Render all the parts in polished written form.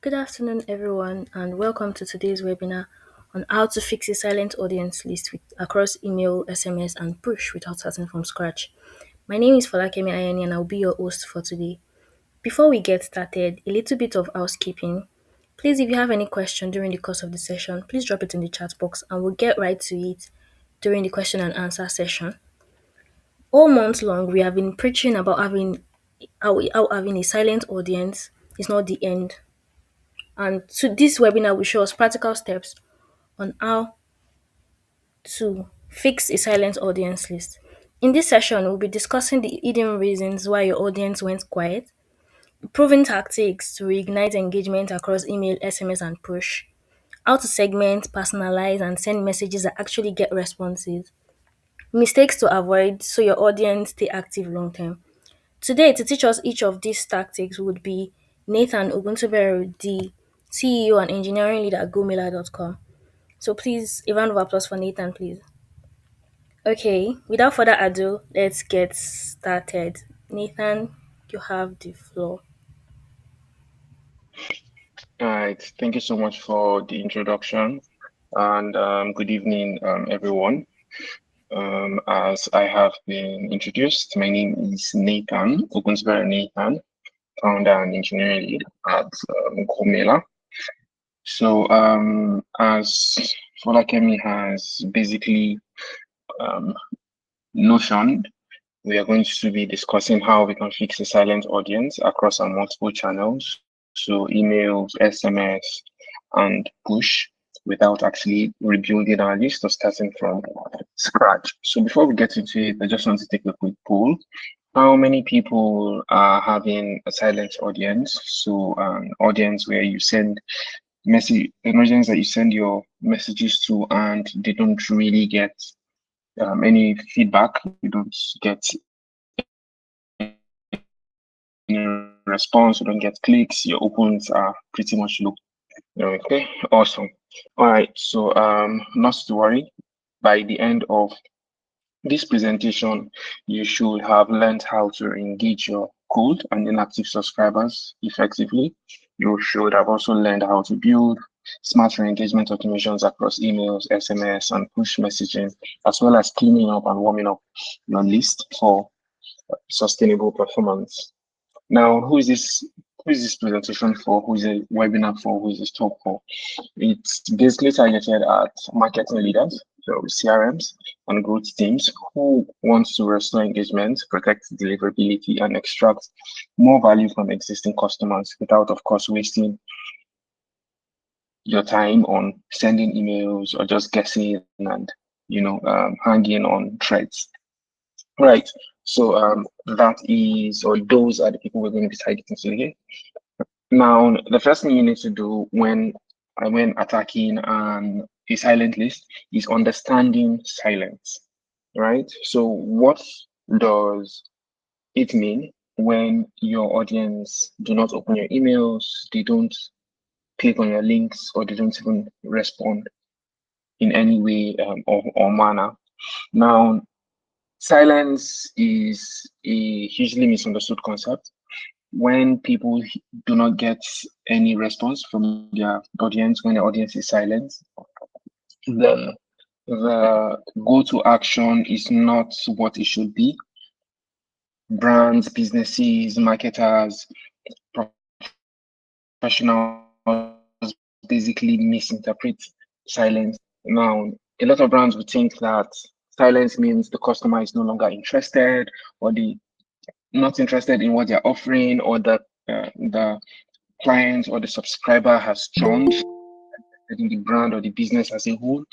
Good afternoon, everyone, and welcome to today's webinar on how to fix a silent audience list across email, SMS, and push without starting from scratch. My name is Falakemi Ayeni, and I'll be your host for today. Before we get started, a little bit of housekeeping. Please, if you have any question during the course of the session, please drop it in the chat box, and we'll get right to it during the question and answer session. All month long, we have been preaching about how having a silent audience is not the end. And to this webinar will show us practical steps on how to fix a silent audience list. In this session, we'll be discussing the hidden reasons why your audience went quiet, proven tactics to reignite engagement across email, SMS, and push, how to segment, personalize, and send messages that actually get responses, mistakes to avoid so your audience stay active long term. Today, to teach us each of these tactics would be Nathan Oguntuberu, the CEO and engineering lead at gomila.com. So please, a round of applause for Nathan, please. Okay, without further ado, let's get started. Nathan, you have the floor. All right, thank you so much for the introduction, and good evening, everyone. As I have been introduced, my name is Nathan Ogunsberry Nathan, founder and engineering lead at Gomila. So, as Folakemi has basically notioned, we are going to be discussing how we can fix a silent audience across our multiple channels, so emails, SMS, and push, without actually rebuilding our list or starting from scratch. So before we get into it, I just want to take a quick poll. How many people are having a silent audience? So an audience where you send an audience that you send your messages to and they don't really get any feedback, you don't get response, you don't get clicks, your opens are pretty much low. Okay, awesome. All right, so not to worry. By the end of this presentation, you should have learned how to engage your cold and inactive subscribers effectively. You should have also learned how to build smarter engagement automations across emails, SMS, and push messaging, as well as cleaning up and warming up your list for sustainable performance. Now, who is this presentation for? Who is a webinar for? Who is this talk for? It's basically targeted at marketing leaders, so CRMs and growth teams who want to restore engagement, protect deliverability, and extract more value from existing customers without, of course, wasting your time on sending emails or just guessing and hanging on threads. Right. So that is, or those are the people we're going to be targeting today. Now, the first thing you need to do when attacking a silent list is understanding silence, right? So what does it mean when your audience do not open your emails, they don't click on your links, or they don't even respond in any way or manner? Now, silence is a hugely misunderstood concept. When people do not get any response from their audience, when the audience is silent, the go-to action is not what it should be. Brands, businesses, marketers, professionals basically misinterpret silence. Now, a lot of brands would think that silence means the customer is no longer interested, or the not interested in what they're offering, or that the client or the subscriber has changed in the brand or the business as a whole,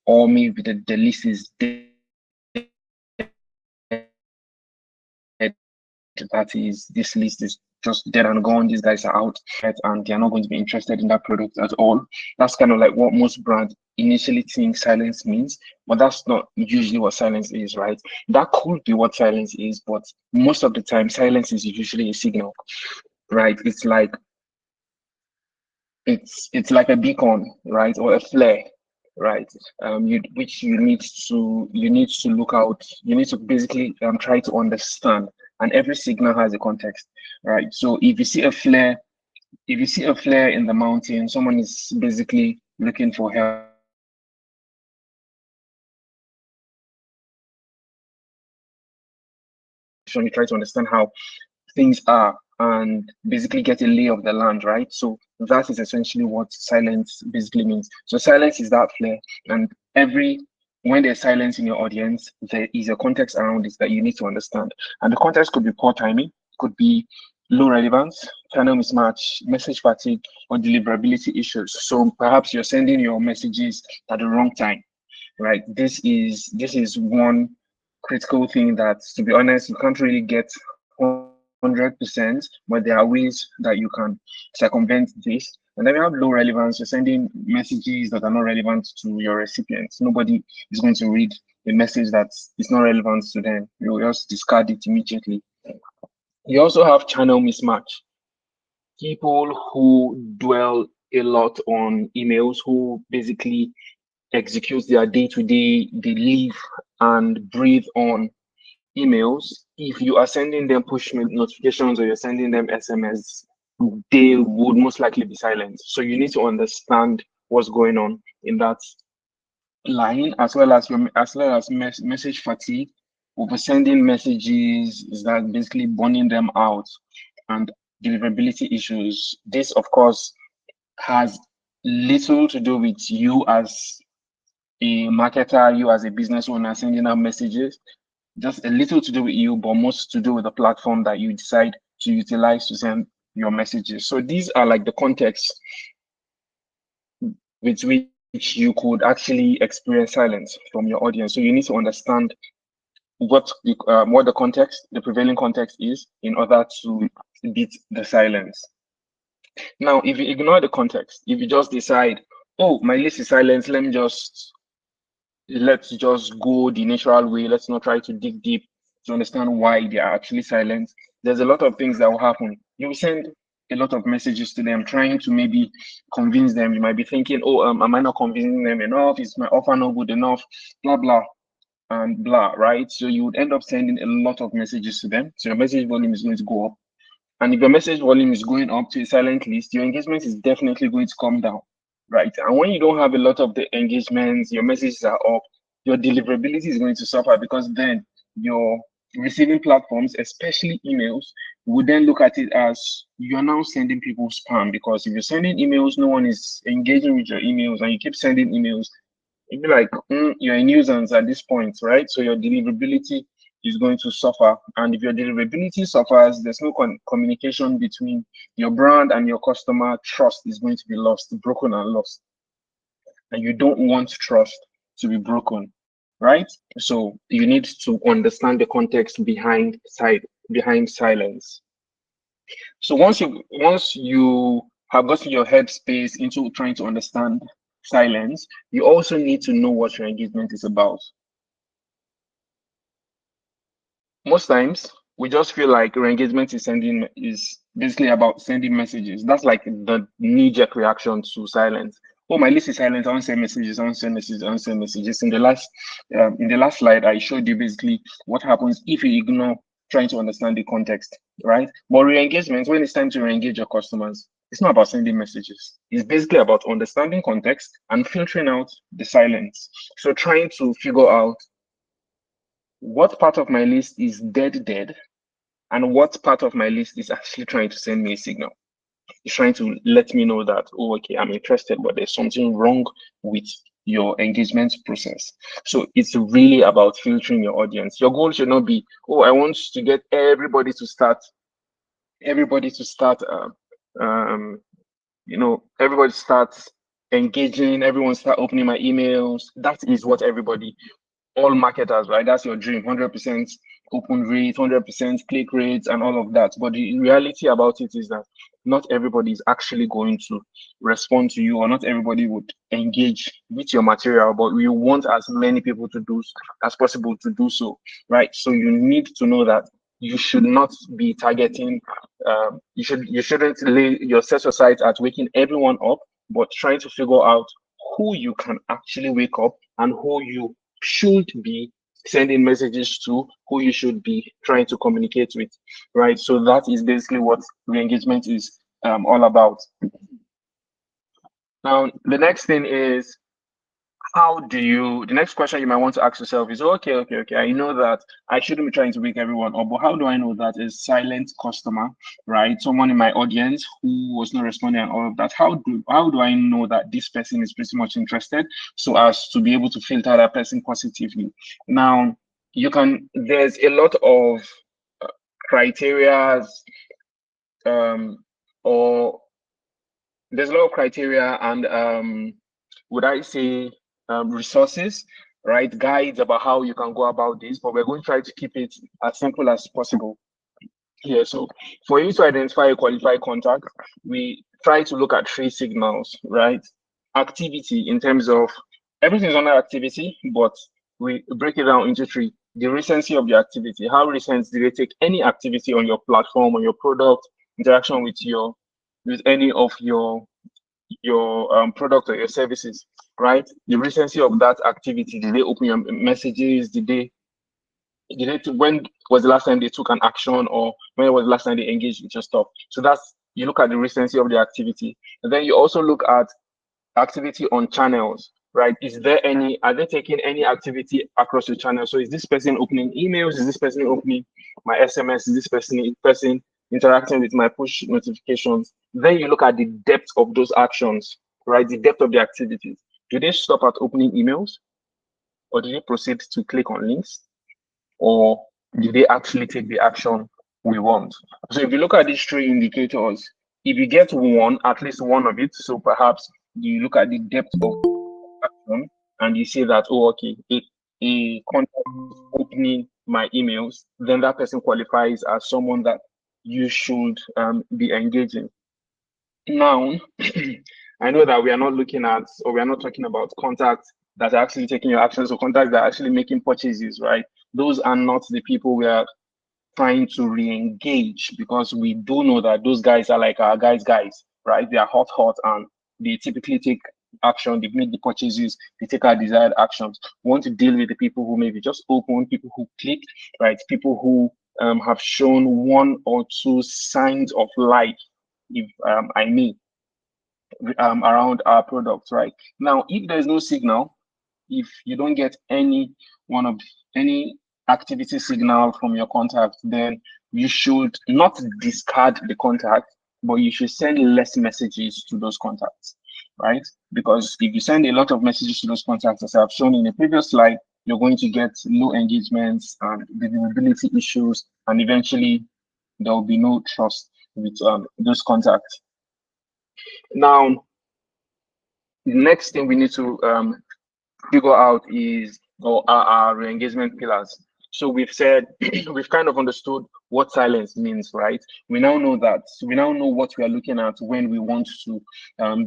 or maybe the list is dead. That is, this list is just dead and gone. These guys are out and they're not going to be interested in that product at all. That's kind of like what most brands initially think silence means, but that's not usually what silence is, right? That could be what silence is, but most of the time, silence is usually a signal, right? It's like a beacon, right, or a flare, right? Which you need to look out. You need to basically try to understand, and every signal has a context, right? So if you see a flare If you see a flare in the mountain, someone is basically looking for help. You try to understand how things are and basically get a lay of the land, right? So that is essentially what silence basically means. So silence is that flare, and every when there's silence in your audience, there is a context around it that you need to understand. And the context could be poor timing, could be low relevance, channel mismatch, message fatigue, or deliverability issues. So perhaps you're sending your messages at the wrong time, right? This is one critical thing that, to be honest, you can't really get 100%, but there are ways that you can circumvent this. And then we have low relevance. You're sending messages that are not relevant to your recipients. Nobody is going to read a message that is not relevant to them. You'll just discard it immediately. You also have channel mismatch. People who dwell a lot on emails, who basically execute their day-to-day, they live and breathe on emails. If you are sending them push notifications or you're sending them SMS, they would most likely be silent. So you need to understand what's going on in that line, as well as message fatigue. Oversending messages is that basically burning them out, and deliverability issues. This, of course, has little to do with you as a marketer, you as a business owner sending out messages. Just a little to do with you, but most to do with the platform that you decide to utilize to send your messages. So these are like the context with which you could actually experience silence from your audience. So you need to understand what the context, the prevailing context is, in order to beat the silence. Now, if you ignore the context, if you just decide, oh, my list is silence, let's just go the natural way. Let's not try to dig deep to understand why they are actually silent. There's a lot of things that will happen. You will send a lot of messages to them, trying to maybe convince them. You might be thinking, oh, am I not convincing them enough? Is my offer not good enough? Blah, blah, and blah, right? So you would end up sending a lot of messages to them. So your message volume is going to go up. And if your message volume is going up to a silent list, your engagement is definitely going to come down, right? And when you don't have a lot of the engagements, your messages are up, your deliverability is going to suffer, because then your receiving platforms, especially emails, would then look at it as you're now sending people spam. Because if you're sending emails, no one is engaging with your emails, and you keep sending emails, you'd be like, you're a nuisance at this point, right? So your deliverability is going to suffer. And if your deliverability suffers, there's no communication between your brand and your customer. Trust is going to be lost, broken and lost. And you don't want trust to be broken, right? So you need to understand the context behind silence. So once you have gotten your headspace into trying to understand silence, you also need to know what your engagement is about. Most times we just feel like re-engagement is basically about sending messages. That's like the knee-jerk reaction to silence. Oh, my list is silent. I don't send messages. I don't send messages. I don't send messages. In the last slide, I showed you basically what happens if you ignore trying to understand the context, right? But re-engagement, when it's time to re-engage your customers, it's not about sending messages. It's basically about understanding context and filtering out the silence. So trying to figure out what part of my list is dead, and what part of my list is actually trying to send me a signal. It's trying to let me know that, oh, okay, I'm interested, but there's something wrong with your engagement process. So it's really about filtering your audience. Your goal should not be, oh, I want to get everybody to start um everybody starts engaging, everyone start opening my emails. That is what everybody, all marketers, right? That's your dream, 100% open rate, 100% click rates, and all of that. But the reality about it is that not everybody is actually going to respond to you, or not everybody would engage with your material. But we want as many people to do as possible to do so, right? So you need to know that you should not be targeting. You shouldn't lay your set your sights at waking everyone up, but trying to figure out who you can actually wake up and who you should be sending messages to, who you should be trying to communicate with, right? So that is basically what re-engagement is all about. Now, the next thing is, the next question you might want to ask yourself is, okay, I know that I shouldn't be trying to wake everyone up, but how do I know that a silent customer, right? Someone in my audience who was not responding and all of that. How do I know that this person is pretty much interested so as to be able to filter that person positively? Now, there's a lot of criteria, or there's a lot of criteria and would I say resources, right? Guides about how you can go about this, but we're going to try to keep it as simple as possible here. So for you to identify a qualified contact, we try to look at three signals, right? Activity in terms of everything is under activity, but we break it down into three. The recency of the activity. How recent did they take any activity on your platform, on your product, interaction with any of your product or your services, right? The recency of that activity. Did they open your messages? When was the last time they took an action, or when was the last time they engaged with your stuff? So you look at the recency of the activity. And then you also look at activity on channels, right? Are they taking any activity across your channel? So is this person opening emails? Is this person opening my SMS? Is this person interacting with my push notifications? Then you look at the depth of those actions, right? The depth of the activities. Do they stop at opening emails, or do they proceed to click on links, or do they actually take the action we want? So if you look at these three indicators, if you get at least one of it, so perhaps you look at the depth of action and you say that, oh, okay, a contact is opening my emails, then that person qualifies as someone that you should be engaging. Now, I know that we are not looking at, or we are not talking about contacts that are actually taking your actions, or contacts that are actually making purchases, right? Those are not the people we are trying to re-engage, because we do know that those guys are like our guys, right? They are hot, and they typically take action, they make the purchases, they take our desired actions. We want to deal with the people who maybe just open, people who click, right? People who have shown one or two signs of life, if I may, around our products, right? Now, if there's no signal, if you don't get any activity signal from your contact, then you should not discard the contact, but you should send less messages to those contacts, right? Because if you send a lot of messages to those contacts, as I've shown in the previous slide, you're going to get low engagements and visibility issues, and eventually there will be no trust with those contacts. Now, the next thing we need to figure out is, or our re-engagement pillars. So we've said, we've kind of understood what silence means, right? We now know what we are looking at when we want to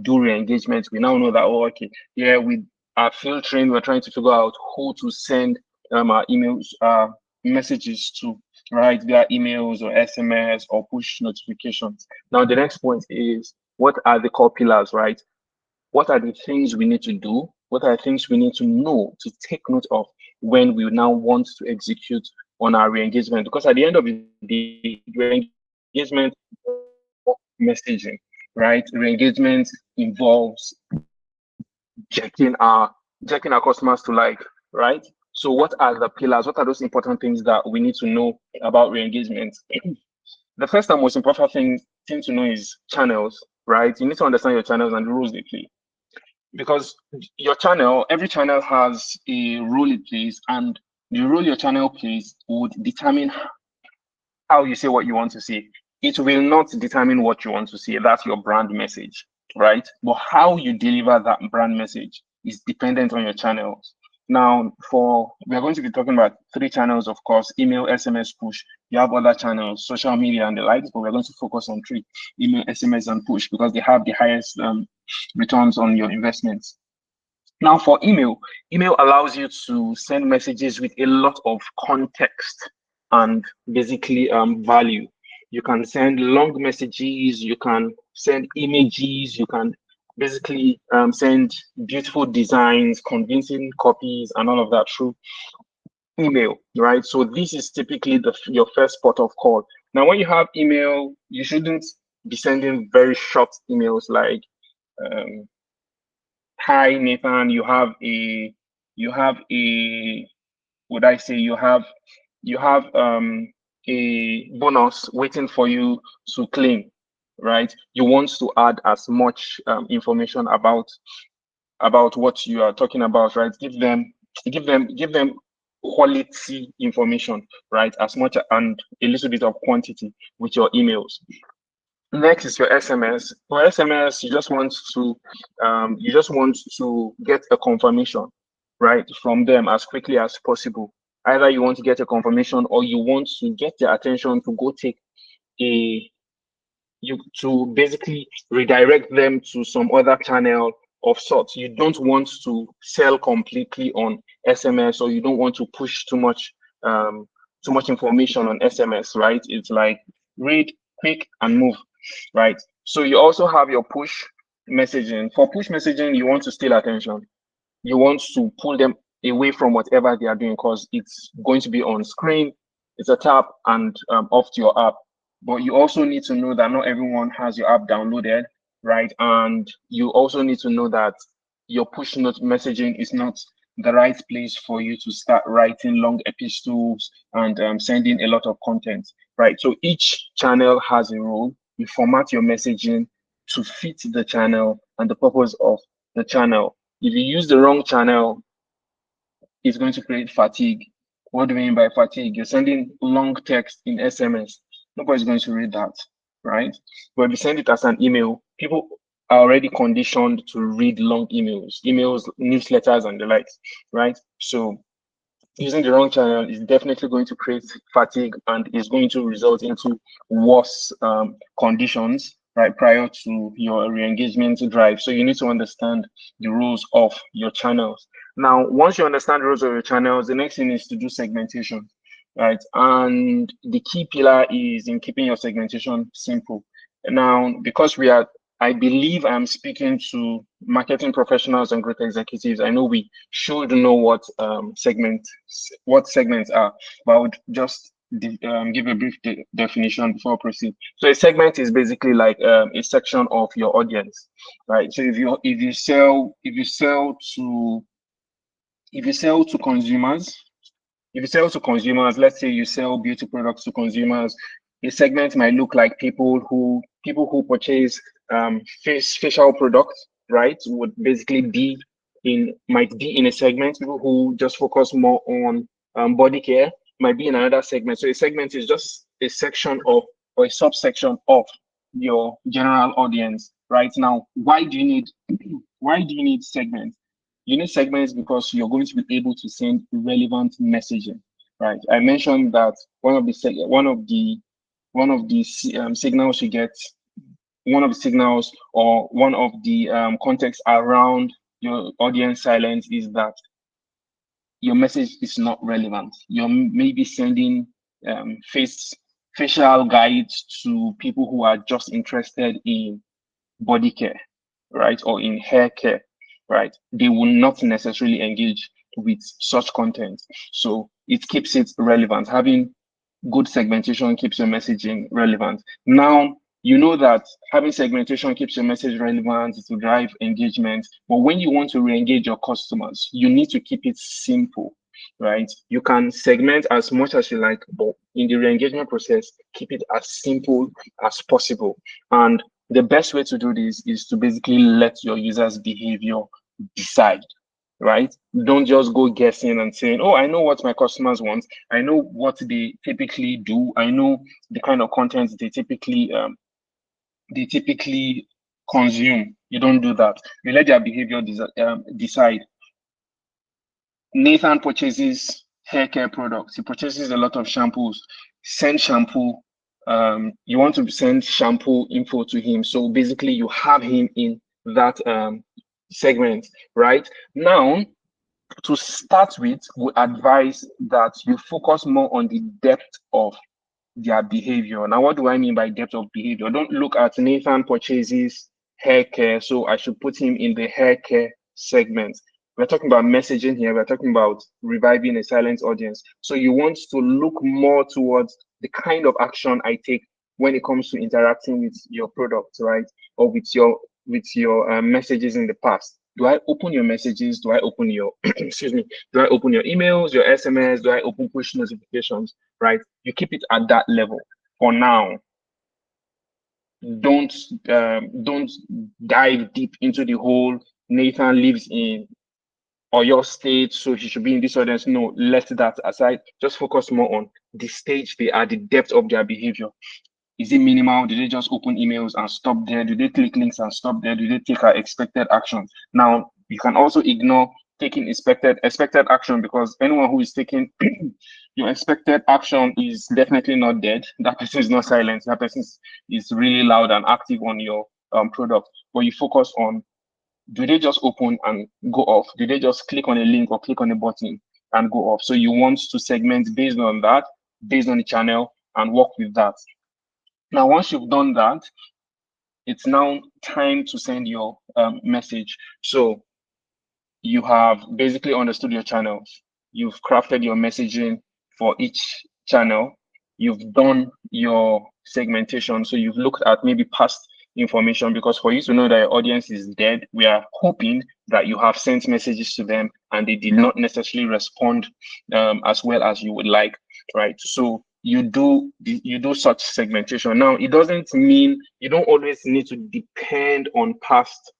do re-engagement. We now know that, oh, okay, yeah, we are filtering, we're trying to figure out who to send our emails, messages to, right? Via emails or SMS or push notifications. Now, the next point is, what are the core pillars, right? What are the things we need to do? What are the things we need to know, to take note of when we now want to execute on our re-engagement? Because at the end of the day, re-engagement messaging, right? Re-engagement involves checking our customers to like, right? So what are the pillars? What are those important things that we need to know about re-engagement? The first and most important thing to know is channels, right? You need to understand your channels and the roles they play, because every channel has a role it plays, and the role your channel plays would determine how you say what you want to say. It will not determine what you want to say. That's your brand message, right? But how you deliver that brand message is dependent on your channels. Now, we're going to be talking about three channels, of course: email, SMS, push. You have other channels, social media and the likes, but we're going to focus on three: email, SMS, and push, because they have the highest returns on your investments. Now, for email allows you to send messages with a lot of context and basically value. You can send long messages, you can send images, you can basically send beautiful designs, convincing copies, and all of that through email, right? So this is typically your first port of call. Now, when you have email, you shouldn't be sending very short emails like, um, "Hi Nathan, you have a would I say you have a bonus waiting for you to claim, right? You want to add as much information about what you are talking about, right? Give them quality information, right? As much and a little bit of quantity with your emails. Next is your SMS. For SMS, you just want to get a confirmation, right, from them as quickly as possible. Either you want to get a confirmation or you want to get their attention to go take a you to basically redirect them to some other channel of sorts. You don't want to sell completely on SMS, or you don't want to push too much information on SMS, right? It's like read quick and move, right? So you also have your push messaging. For push messaging, you want to steal attention. You want to pull them away from whatever they are doing because it's going to be on screen. It's a tap and off to your app. But you also need to know that not everyone has your app downloaded, right? And you also need to know that your push note messaging is not the right place for you to start writing long epistles and sending a lot of content, right? So each channel has a role. You format your messaging to fit the channel and the purpose of the channel. If you use the wrong channel, it's going to create fatigue. What do we mean by fatigue? You're sending long text in SMS. Nobody's going to read that, right? But if you send it as an email, people are already conditioned to read long emails, newsletters, and the likes, right? So using the wrong channel is definitely going to create fatigue and is going to result into worse conditions, right, prior to your re-engagement drive. So you need to understand the rules of your channels. Now, once you understand the rules of your channels, the next thing is to do segmentation, right? And the key pillar is in keeping your segmentation simple. Now, because I believe I'm speaking to marketing professionals and growth executives. I know we should know what segments are, but I would just give a brief definition before I proceed. So a segment is basically like a section of your audience, right? So if you sell to consumers, if you sell to consumers, let's say you sell beauty products to consumers, a segment might look like people who purchase facial products, right? Would basically might be in a segment. People who just focus more on body care might be in another segment. So a segment is just a section of or a subsection of your general audience. Right now, why do you need segments? You need segments because you're going to be able to send relevant messaging, right? I mentioned that one of the signals you get, one of the signals or one of the context around your audience silence is that your message is not relevant. You're maybe sending facial guides to people who are just interested in body care, right, or in hair care, right? They will not necessarily engage with such content. So it keeps it relevant. Having good segmentation keeps your messaging relevant. Now, you know that having segmentation keeps your message relevant, it will drive engagement. But when you want to re-engage your customers, you need to keep it simple, right? You can segment as much as you like, but in the re-engagement process, keep it as simple as possible. And the best way to do this is to basically let your users' behavior decide, right? Don't just go guessing and saying, oh, I know what my customers want. I know what they typically do. I know the kind of content they typically consume. You don't do that. You let their behavior decide. Nathan purchases hair care products. He purchases a lot of shampoos. Send shampoo. You want to send shampoo info to him. So basically, you have him in that segment, right? Now, to start with, we advise that you focus more on the depth of their behavior. Now, what do I mean by depth of behavior? Don't look at Nathan purchases hair care, so I should put him in the hair care segment. We're talking about messaging here. We're talking about reviving a silent audience. So you want to look more towards the kind of action I take when it comes to interacting with your product, right? Or with your messages in the past. Do I open your messages? Do I open your excuse me? Do I open your emails, your SMS? Do I open push notifications? Right? You keep it at that level for now. Don't dive deep into the whole Nathan lives in or your stage, so he should be in this audience. No, let that aside. Just focus more on the stage they are, the depth of their behavior. Is it minimal? Do they just open emails and stop there? Do they click links and stop there? Do they take our expected action? Now, you can also ignore taking expected action, because anyone who is taking your expected action is definitely not dead. That person is not silent. That person is really loud and active on your product. But you focus on, do they just open and go off? Do they just click on a link or click on a button and go off? So you want to segment based on that, based on the channel, and work with that. Now, once you've done that, it's now time to send your message. So you have basically understood your channels. You've crafted your messaging for each channel. You've done your segmentation. So you've looked at maybe past information, because for you to know that your audience is dead, we are hoping that you have sent messages to them and they did not necessarily respond as well as you would like, right? So you do such segmentation. Now, it doesn't mean you don't always need to depend on past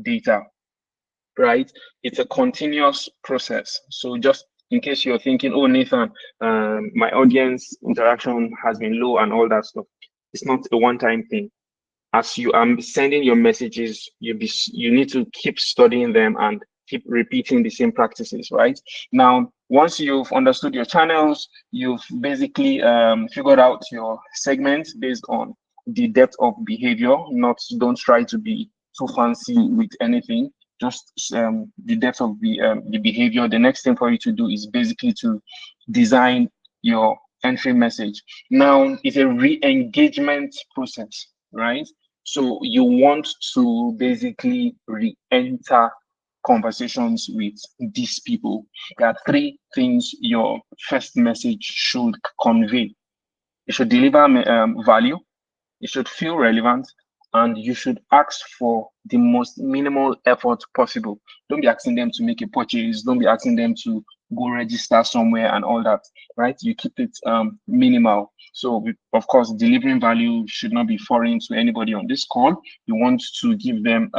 data, right? It's a continuous process. So just in case you're thinking, oh, Nathan, my audience interaction has been low and all that stuff, it's not a one-time thing. As you are sending your messages, you need to keep studying them and keep repeating the same practices, right? Now, once you've understood your channels, you've basically figured out your segments based on the depth of behavior. Don't try to be too fancy with anything. Just the depth of the behavior. The next thing for you to do is basically to design your entry message. Now, it's a re-engagement process, right? So you want to basically re-enter conversations with these people. There are three things your first message should convey. It should deliver value, it should feel relevant, and you should ask for the most minimal effort possible. Don't be asking them to make a purchase. Don't be asking them to go register somewhere and all that, right? You keep it minimal. So, of course, delivering value should not be foreign to anybody on this call. You want to give them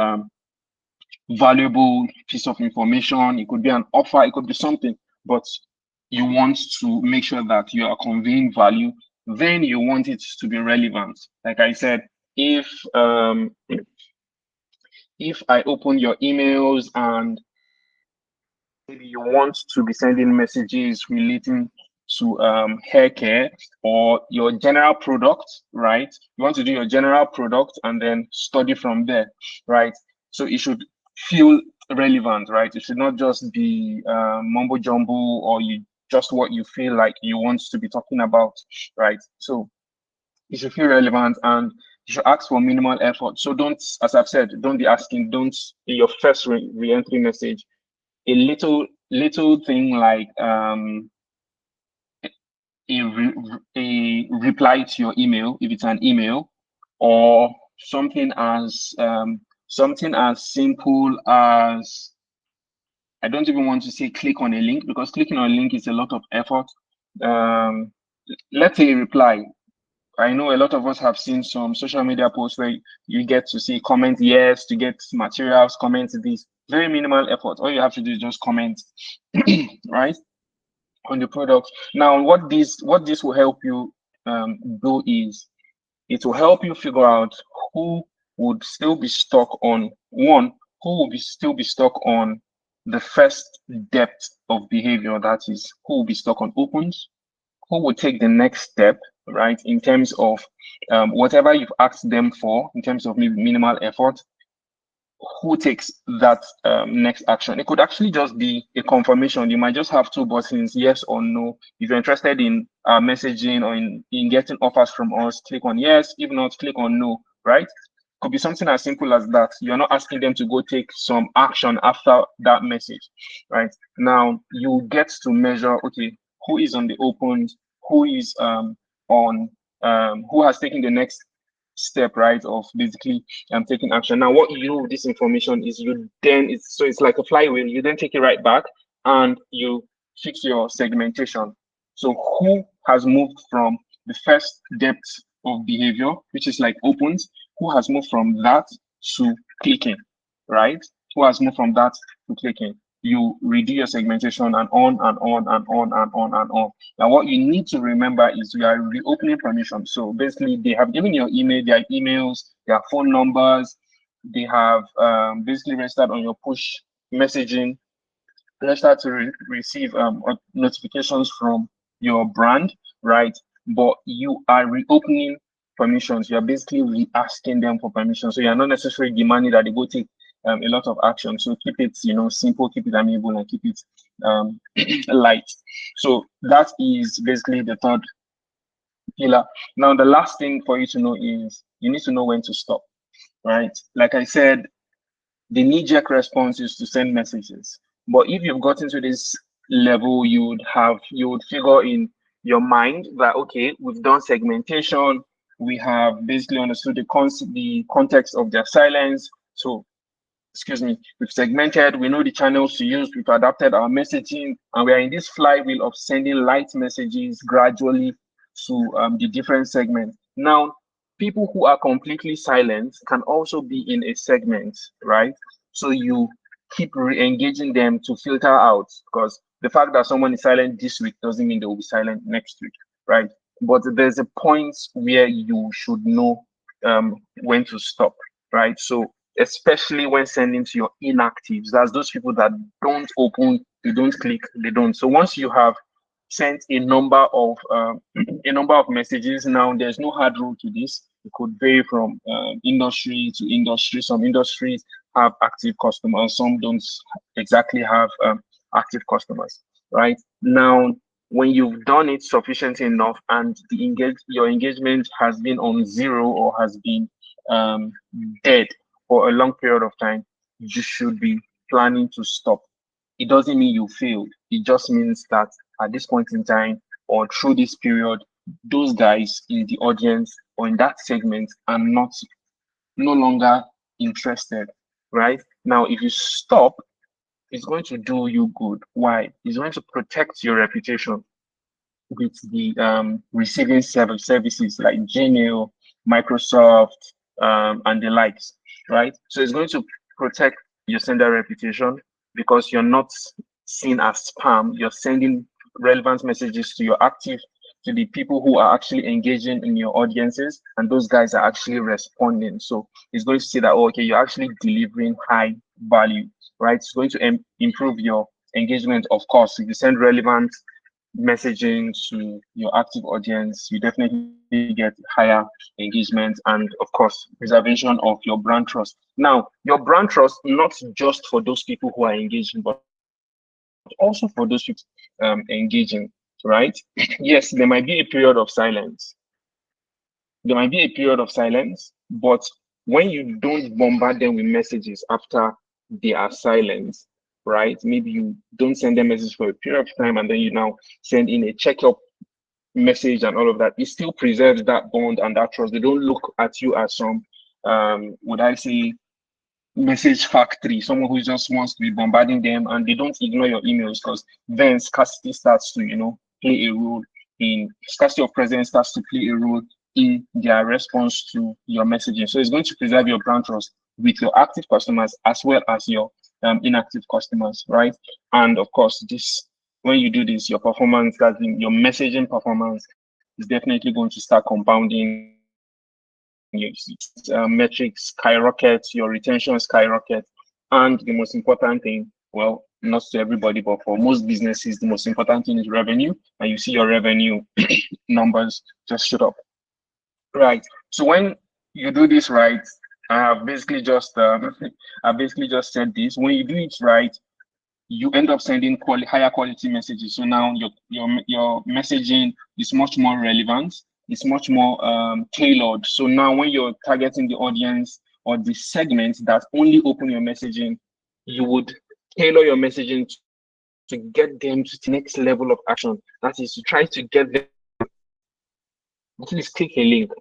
valuable piece of information. It could be an offer, it could be something, but you want to make sure that you are conveying value. Then you want it to be relevant. Like I said, if I open your emails and maybe you want to be sending messages relating to hair care or your general product, right? You want to do your general product and then study from there, right? So it should feel relevant, right? It should not just be mumbo jumbo, or you just what you feel like you want to be talking about, right? So it should feel relevant, and you should ask for minimal effort. So don't, as I've said, don't be asking, don't in your first re-entry message, a little thing like a reply to your email if it's an email, or something as simple as, I don't even want to say click on a link, because clicking on a link is a lot of effort. um let's say a reply. I know a lot of us have seen some social media posts where you get to see comment yes to get materials, comment this. Very minimal effort. All you have to do is just comment, right, on the product. Now, what this will help you do is, it will help you figure out who would still be stuck on who will still be stuck on the first depth of behavior. That is, who will be stuck on opens, who will take the next step, right, in terms of whatever you've asked them for, in terms of maybe minimal effort, who takes that next action. It could actually just be a confirmation. You might just have two buttons, yes or no. If you're interested in messaging or in getting offers from us, click on yes. If not, click on no, right? Could be something as simple as that. You're not asking them to go take some action after that message, right? Now you get to measure, okay, who is on the opens, who is on who has taken the next step, right, of basically taking action. Now what you do with this information is you then it's like a flywheel. You then take it right back and you fix your segmentation. So who has moved from the first depth of behavior, which is like opens, who has moved from that to clicking, right? Who has moved from that to clicking? You redo your segmentation and on and on and on and on and on. Now, what you need to remember is you are reopening permission. So basically, they have given your email, their emails, their phone numbers. They have basically registered on your push messaging. Registered to receive notifications from your brand, right? But you are reopening permissions. You are basically re-asking them for permission. So you are not necessarily demanding that they go take a lot of action. So keep it, simple, keep it amiable, and keep it um, light. So that is basically the third pillar. Now, the last thing for you to know is you need to know when to stop, right? Like I said, the knee-jerk response is to send messages. But if you've gotten to this level, you would figure in your mind that okay, we've done segmentation, we have basically understood the context of their silence. So excuse me, we've segmented, we know the channels to use, we've adapted our messaging, and we are in this flywheel of sending light messages gradually to the different segments. Now, people who are completely silent can also be in a segment, right? So you keep re-engaging them to filter out, because the fact that someone is silent this week doesn't mean they will be silent next week, right? But there's a point where you should know when to stop, right? So especially when sending to your inactives. That's those people that don't open, they don't click, they don't. So once you have sent a number of a number of messages, now there's no hard rule to this. It could vary from industry to industry. Some industries have active customers, some don't exactly have active customers. Right now, when you've done it sufficient enough and your engagement has been on zero or has been um, dead for a long period of time, you should be planning to stop. It doesn't mean you failed. It just means that at this point in time or through this period, those guys in the audience or in that segment are no longer interested. Right now, if you stop, it's going to do you good. Why? It's going to protect your reputation with the receiving services like Gmail, Microsoft, and the likes, right? So it's going to protect your sender reputation because you're not seen as spam. You're sending relevant messages to your active, to the people who are actually engaging in your audiences, and those guys are actually responding. So it's going to say that, oh, okay, you're actually delivering high value, right? It's going to improve your engagement, of course. If you send relevant messaging to your active audience, you definitely get higher engagement and, of course, preservation of your brand trust. Now, your brand trust, not just for those people who are engaging, but also for those people engaging, right? Yes, there might be a period of silence. There might be a period of silence, but when you don't bombard them with messages after they are silent, right? Maybe you don't send them messages for a period of time and then you now send in a checkup message and all of that. It still preserves that bond and that trust. They don't look at you as some, would I say, message factory, someone who just wants to be bombarding them and they don't ignore your emails because then scarcity starts to, play a role in scarcity of presence starts to play a role in their response to your messaging. So it's going to preserve your brand trust with your active customers as well as your inactive customers, right? And of course, this when you do this, your performance, that your messaging performance, is definitely going to start compounding. Your metrics skyrocket, your retention skyrocket, and the most important thing, well, not to everybody, but for most businesses, the most important thing is revenue, and you see your revenue numbers just shoot up. Right. So when you do this right, I have basically just I basically just said this. When you do it right, you end up sending higher quality messages. So now your messaging is much more relevant. It's much more tailored. So now when you're targeting the audience or the segment that only open your messaging, you would tailor your messaging to get them to the next level of action. That is to try to get them at least click a link.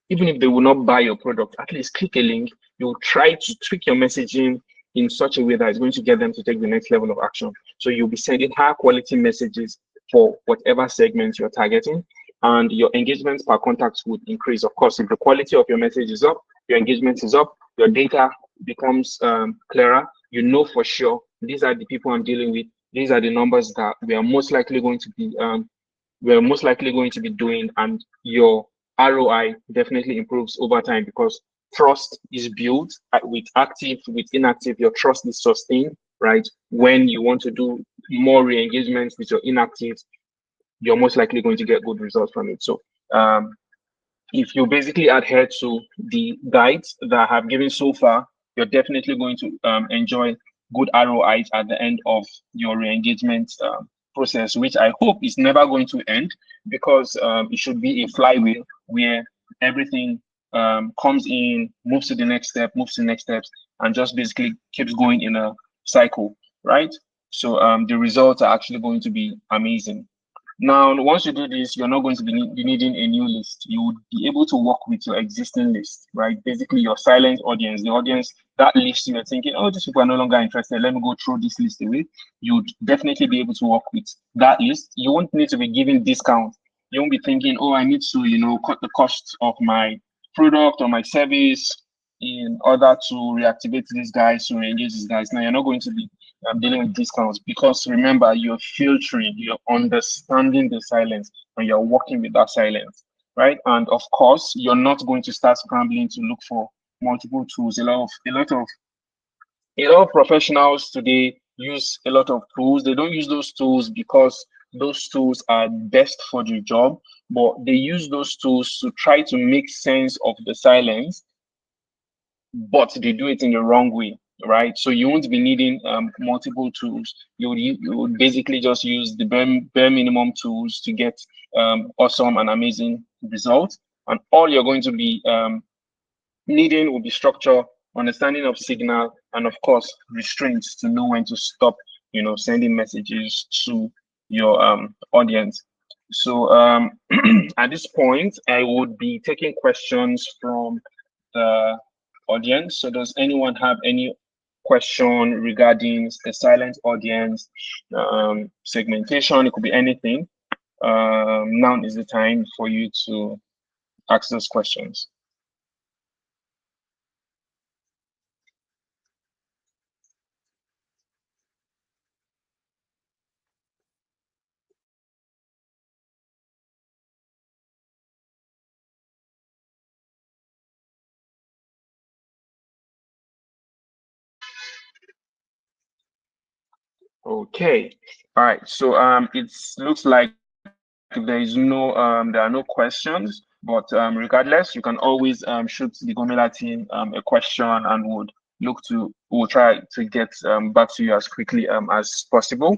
Even if they will not buy your product, at least click a link. You'll try to tweak your messaging in such a way that is going to get them to take the next level of action. So you'll be sending higher quality messages for whatever segments you're targeting, and your engagements per contact would increase. Of course, if the quality of your message is up, your engagement is up, your data becomes clearer. You know for sure these are the people I'm dealing with. These are the numbers that we are most likely going to be doing, and your ROI definitely improves over time because trust is built with active, with inactive. Your trust is sustained, right? When you want to do more re-engagements with your inactive, you're most likely going to get good results from it. So if you basically adhere to the guides that I have given so far, you're definitely going to enjoy good ROIs at the end of your re-engagement process, which I hope is never going to end because it should be a flywheel where everything comes in, moves to the next step, moves to the next steps, and just basically keeps going in a cycle, right? So the results are actually going to be amazing. Now, once you do this, you're not going to be needing a new list. You would be able to work with your existing list, right? Basically, your silent audience, the audience, that list you're thinking, oh, these people are no longer interested. Let me go throw this list away. You'd definitely be able to work with that list. You won't need to be giving discounts. You won't be thinking, oh, I need to, cut the cost of my product or my service in order to reactivate these guys, to re-engage these guys. Now, you're not going to be dealing with discounts because remember, you're filtering, you're understanding the silence, and you're working with that silence, right? And of course, you're not going to start scrambling to look for multiple tools. A lot of professionals today use a lot of tools. They don't use those tools because those tools are best for the job, but they use those tools to try to make sense of the silence, but they do it in the wrong way, right? So you won't be needing multiple tools. You would basically just use the bare minimum tools to get awesome and amazing results. And all you're going to be needing will be structure, understanding of signal, and of course restraints to know when to stop, sending messages to your audience. So at this point, I would be taking questions from the audience. So does anyone have any question regarding the silent audience segmentation? It could be anything. Now is the time for you to ask those questions. Okay. All right. So it looks like there are no questions, but regardless, you can always shoot the Gomela team a question, and we'll try to get back to you as quickly as possible.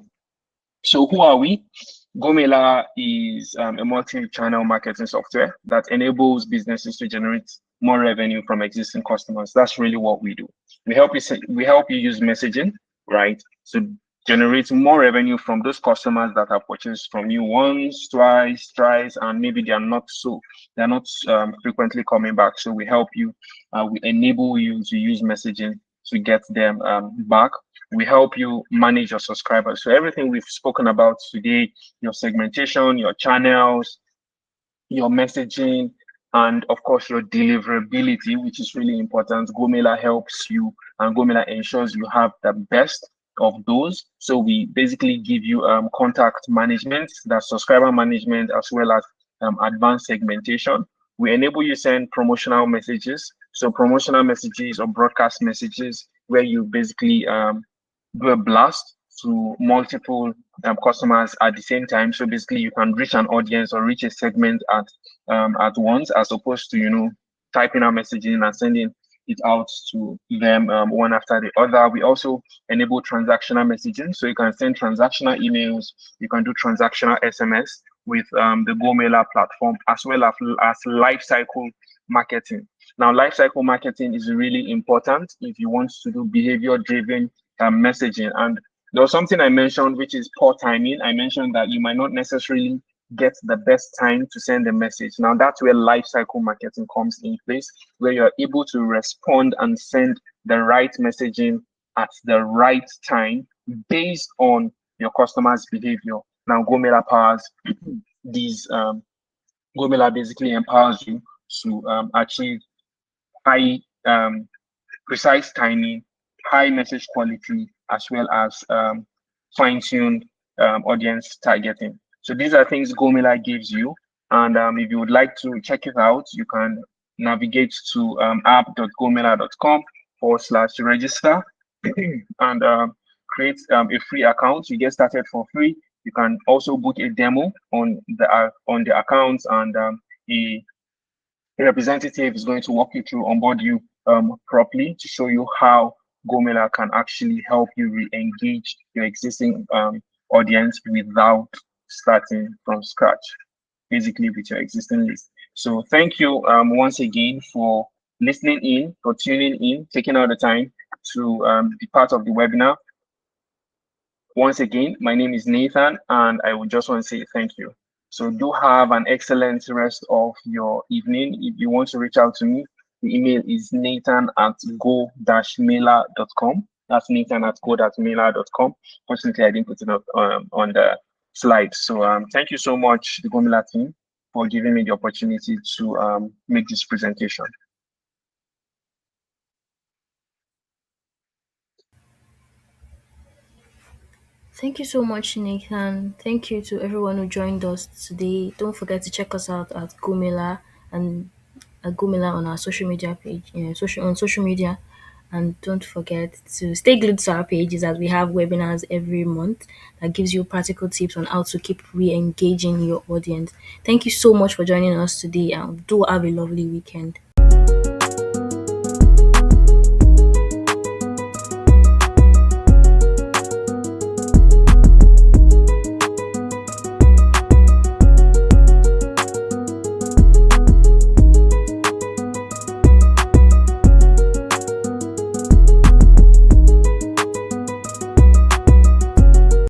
So who are we? Gomela is a multi-channel marketing software that enables businesses to generate more revenue from existing customers. That's really what we do. We help you use messaging, right, to generate more revenue from those customers that have purchased from you once, twice, thrice, and maybe they're not frequently coming back. So we enable you to use messaging to get them back. We help you manage your subscribers. So everything we've spoken about today, your segmentation, your channels, your messaging, and of course your deliverability, which is really important. Gomela helps you, and Gomela ensures you have the best of those. So we basically give you contact management, that's subscriber management, as well as advanced segmentation. We enable you send promotional messages. So promotional messages or broadcast messages where you basically do a blast to multiple customers at the same time. So basically, you can reach an audience or reach a segment at once, as opposed to typing out messaging and sending it out to them one after the other. We also enable transactional messaging, so you can send transactional emails, you can do transactional SMS with the GoMailer platform, as well as life cycle marketing. Now, life cycle marketing is really important if you want to do behavior driven messaging. And there was something I mentioned, which is poor timing. I mentioned that you might not necessarily get the best time to send a message. Now that's where life cycle marketing comes in place, where you're able to respond and send the right messaging at the right time based on your customers' behavior. Now, Gomela powers these Gomela basically empowers you to achieve high precise timing, high message quality, as well as fine-tuned audience targeting. So these are things Gomila gives you. And if you would like to check it out, you can navigate to app.gomila.com/register and create a free account. You get started for free. You can also book a demo on the account, and a representative is going to walk you through, onboard you properly to show you how Gomela can actually help you re-engage your existing audience without starting from scratch, basically with your existing list. So thank you once again for listening in, for tuning in, taking out the time to be part of the webinar. Once again, my name is Nathan, and I would just want to say thank you. So do have an excellent rest of your evening. If you want to reach out to me, the email is nathan@go-mailer.com. That's nathan@go-mailer.com. Fortunately, I didn't put it up on the slide. So thank you so much, the Gomila team, for giving me the opportunity to make this presentation. Thank you so much, Nathan. Thank you to everyone who joined us today. Don't forget to check us out at Gumila and at Gumila on our social media page, social media. And don't forget to stay glued to our pages as we have webinars every month that gives you practical tips on how to keep re-engaging your audience. Thank you so much for joining us today and do have a lovely weekend.